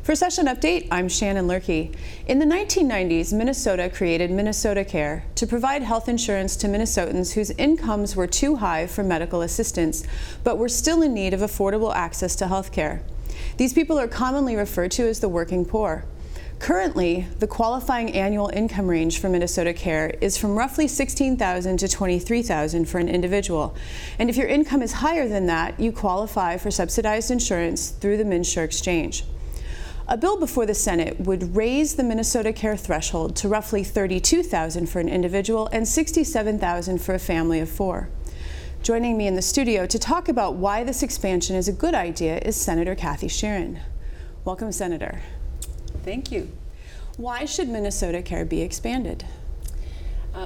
For Session Update, I'm Shannon Loehrke. In the 1990s, Minnesota created MinnesotaCare to provide health insurance to Minnesotans whose incomes were too high for medical assistance, but were still in need of affordable access to health care. These people are commonly referred to as the working poor. Currently, the qualifying annual income range for MinnesotaCare is from roughly $16,000 to $23,000 for an individual. And if your income is higher than that, you qualify for subsidized insurance through the MNSure exchange. A bill before the Senate would raise the MinnesotaCare threshold to roughly $32,000 for an individual and $67,000 for a family of 4. Joining me in the studio to talk about why this expansion is a good idea is Senator Kathy Sheran. Welcome, Senator. Thank you. Why should MinnesotaCare be expanded?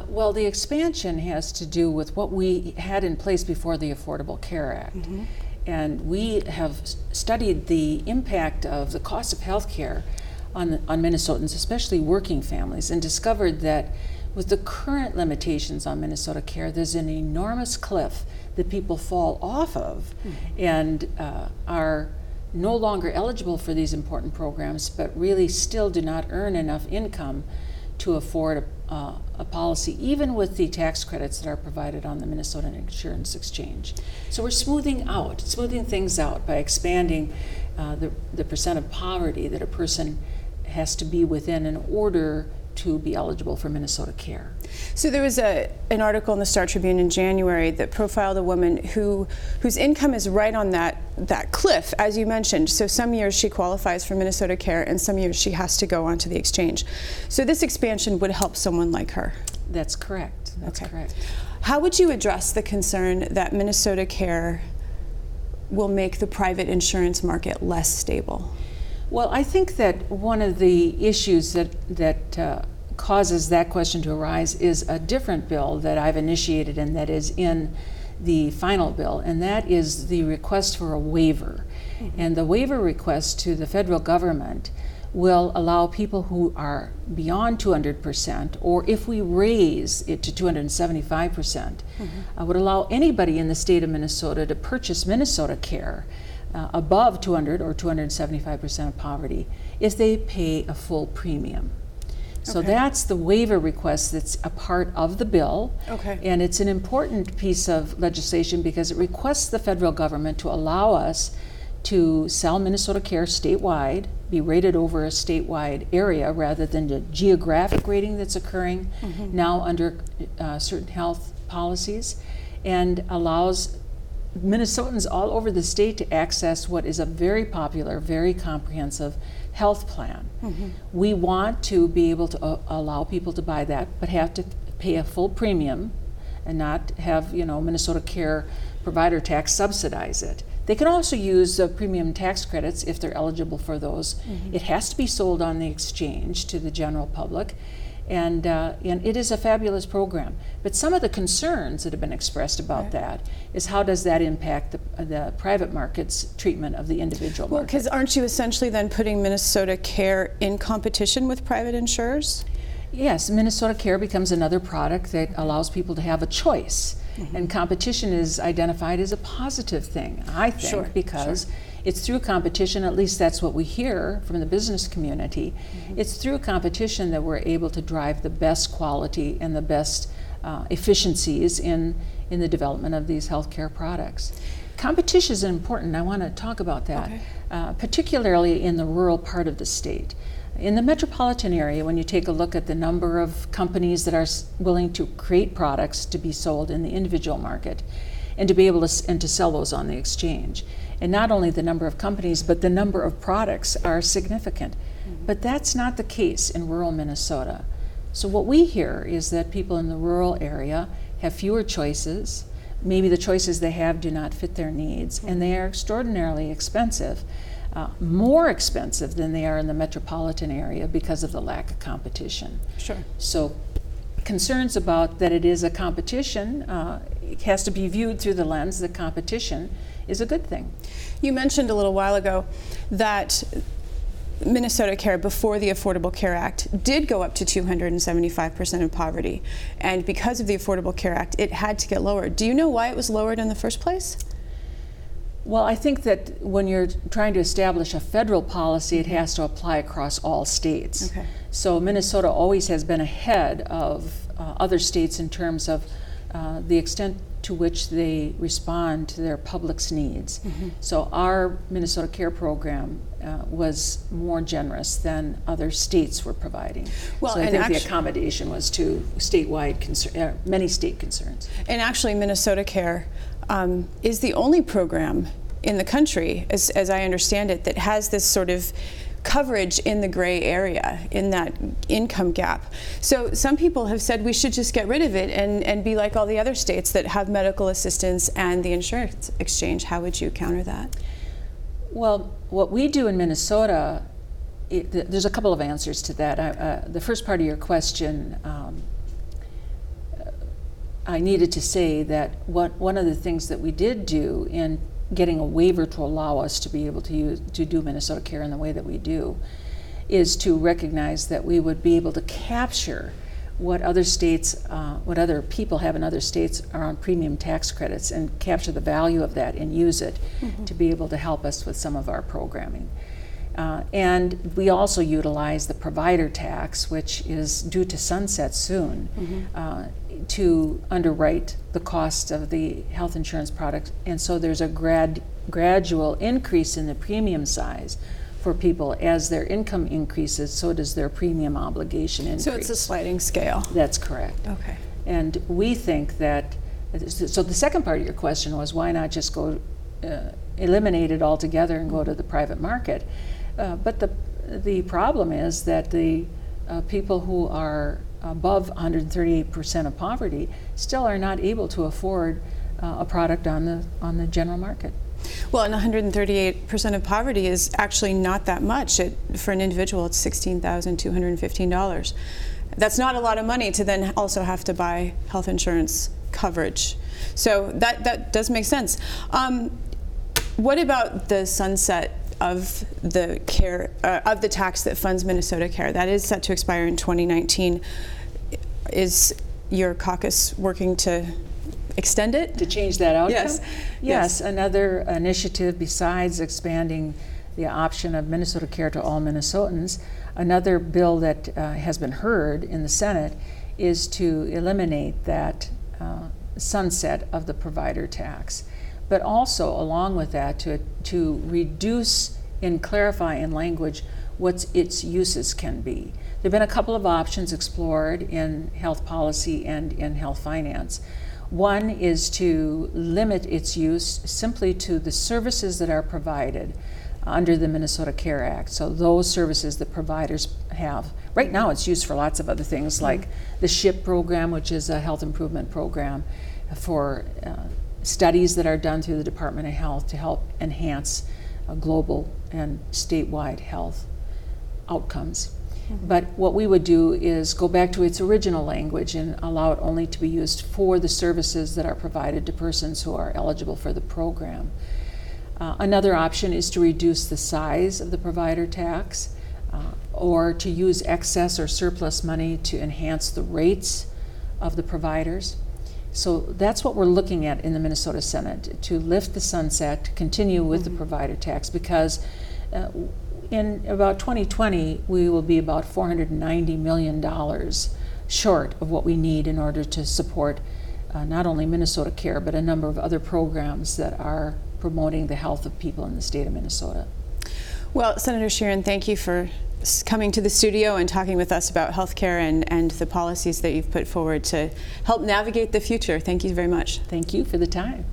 Well, the expansion has to do with what we had in place before the Affordable Care Act. Mm-hmm. And we have studied the impact of the cost of health care on Minnesotans, especially working families, and discovered that with the current limitations on MinnesotaCare, there's an enormous cliff that people fall off of and are no longer eligible for these important programs, but really still do not earn enough income to afford a policy, even with the tax credits that are provided on the Minnesota Insurance Exchange. So we're smoothing things out by expanding the percent of poverty that a person has to be within in order to be eligible for MinnesotaCare. So there was an article in the Star Tribune in January that profiled a woman whose income is right on that cliff, as you mentioned. So some years she qualifies for MinnesotaCare and some years she has to go onto the exchange. So this expansion would help someone like her. That's correct. That's correct. How would you address the concern that MinnesotaCare will make the private insurance market less stable? Well, I think that one of the issues that causes that question to arise is a different bill that I've initiated and that is in the final bill, and that is the request for a waiver. Mm-hmm. And the waiver request to the federal government will allow people who are beyond 200%, or if we raise it to 275%, would allow anybody in the state of Minnesota to purchase MinnesotaCare above 200 or 275% of poverty if they pay a full premium. So that's the waiver request that's a part of the bill. And it's an important piece of legislation because it requests the federal government to allow us to sell MinnesotaCare statewide, be rated over a statewide area rather than the geographic rating that's occurring now under certain health policies, and allows Minnesotans all over the state to access what is a very popular, very comprehensive health plan. We want to be able to allow people to buy that, but have to pay a full premium and not have, MinnesotaCare provider tax subsidize it. They can also use premium tax credits if they're eligible for those. It has to be sold on the exchange to the general public. And it is a fabulous program. But some of the concerns that have been expressed about that is how does that impact the private market's treatment of the individual market? Well, because aren't you essentially then putting MinnesotaCare in competition with private insurers? Yes, MinnesotaCare becomes another product that allows people to have a choice. And competition is identified as a positive thing, I think, because it's through competition, at least that's what we hear from the business community. It's through competition that we're able to drive the best quality and the best efficiencies in the development of these healthcare products. Competition is important. I want to talk about that, particularly in the rural part of the state. In the metropolitan area, when you take a look at the number of companies that are willing to create products to be sold in the individual market and to be able to sell those on the exchange, and not only the number of companies, but the number of products are significant. But that's not the case in rural Minnesota. So what we hear is that people in the rural area have fewer choices. Maybe the choices they have do not fit their needs, and they are extraordinarily expensive. More expensive than they are in the metropolitan area because of the lack of competition. So concerns about that it is a competition, it has to be viewed through the lens that competition is a good thing. You mentioned a little while ago that MinnesotaCare, before the Affordable Care Act, did go up to 275% of poverty. And because of the Affordable Care Act, it had to get lowered. Do you know why it was lowered in the first place? Well, I think that when you're trying to establish a federal policy, it has to apply across all states. Okay. So Minnesota always has been ahead of other states in terms of the extent to which they respond to their public's needs. So our MinnesotaCare program was more generous than other states were providing. Well, so I think the accommodation was to statewide many state concerns. And actually, MinnesotaCare is the only program in the country, as I understand it, that has this sort of coverage in the gray area, in that income gap. So some people have said we should just get rid of it and be like all the other states that have medical assistance and the insurance exchange. How would you counter that? Well, what we do in Minnesota, there's a couple of answers to that. The first part of your question, I needed to say that one of the things that we did do in getting a waiver to allow us to be able to do MinnesotaCare in the way that we do is to recognize that we would be able to capture what other states, what other people have in other states around premium tax credits, and capture the value of that and use it to be able to help us with some of our programming. And we also utilize the provider tax, which is due to sunset soon, to underwrite the cost of the health insurance product. And so there's a gradual increase in the premium size for people. As their income increases, so does their premium obligation increase. So it's a sliding scale. That's correct. Okay. And we think that, so the second part of your question was why not just go eliminate it altogether and go to the private market? But the problem is that the people who are above 138% of poverty still are not able to afford a product on the general market. Well, and 138% of poverty is actually not that much. For an individual, it's $16,215. That's not a lot of money to then also have to buy health insurance coverage. So that does make sense. What about the sunset of the tax that funds Minnesotacare? That is set to expire in 2019. Is your caucus working to extend it? To change that outcome? Yes. Another initiative besides expanding the option of MinnesotaCare to all Minnesotans, another bill that has been heard in the Senate is to eliminate that sunset of the provider tax. But also, along with that, to reduce and clarify in language what its uses can be. There have been a couple of options explored in health policy and in health finance. One is to limit its use simply to the services that are provided under the MinnesotaCare Act. So those services that providers have. Right now it's used for lots of other things, like the SHIP program, which is a health improvement program for studies that are done through the Department of Health to help enhance global and statewide health outcomes. But what we would do is go back to its original language and allow it only to be used for the services that are provided to persons who are eligible for the program. Another option is to reduce the size of the provider tax or to use excess or surplus money to enhance the rates of the providers. So that's what we're looking at in the Minnesota Senate, to lift the sunset, to continue with the provider tax, because in about 2020, we will be about $490 million short of what we need in order to support not only MinnesotaCare, but a number of other programs that are promoting the health of people in the state of Minnesota. Well, Senator Sheran, thank you for coming to the studio and talking with us about healthcare and the policies that you've put forward to help navigate the future. Thank you very much. Thank you for the time.